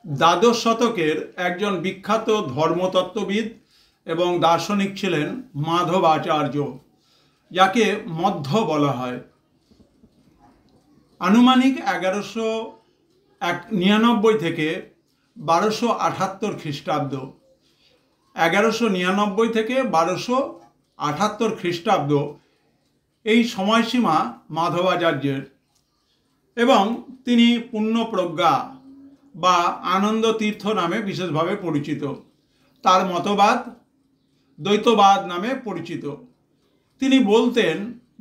দ্বাদশ শতকের একজন বিখ্যাত ধর্মতত্ত্ববিদ এবং দার্শনিক ছিলেন মাধবাচার্য, যাকে মধ্ব বলা হয়। আনুমানিক 1199 থেকে 1278 খ্রিস্টাব্দ, 1199 থেকে 1278 খ্রিস্টাব্দ এই সময়সীমা মাধবাচার্যের। এবং তিনি পূর্ণপ্রজ্ঞা বা আনন্দ তীর্থ নামে বিশেষভাবে পরিচিত। তার মতবাদ দ্বৈতবাদ নামে পরিচিত। তিনি বলতেন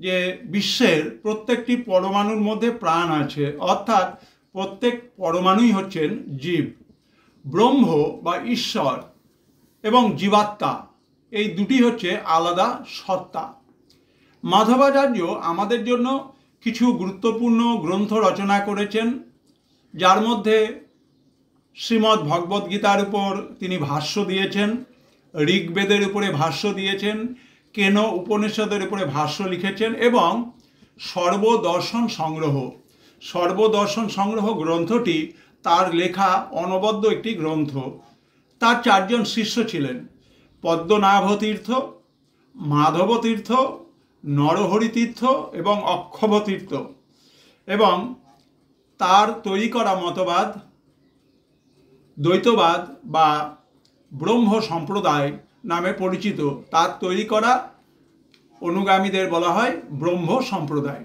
যে বিশ্বের প্রত্যেকটি পরমাণুর মধ্যে প্রাণ আছে, অর্থাৎ প্রত্যেক পরমাণুই হচ্ছেন জীব। ব্রহ্ম বা ঈশ্বর এবং জীবাত্মা এই দুটি হচ্ছে আলাদা সত্তা। মাধবাচার্য আমাদের জন্য কিছু গুরুত্বপূর্ণ গ্রন্থ রচনা করেছেন, যার মধ্যে শ্রীমদ্ ভগবদ্ গীতার উপর তিনি ভাষ্য দিয়েছেন, ঋগ্বেদের উপরে ভাষ্য দিয়েছেন, কেন উপনিষদের উপরে ভাষ্য লিখেছেন এবং সর্বদর্শন সংগ্রহ গ্রন্থটি তার লেখা অনবদ্য একটি গ্রন্থ। তার 4 জন শিষ্য ছিলেন: পদ্মনাভ তীর্থ, মাধব তীর্থ, নরহরি তীর্থ এবং অক্ষব তীর্থ। এবং তার তৈরি করা মতবাদ দ্বৈতবাদ বা ব্রহ্ম সম্প্রদায় নামে পরিচিত। তার তৈরি করা অনুগামীদের বলা হয় ব্রহ্ম সম্প্রদায়।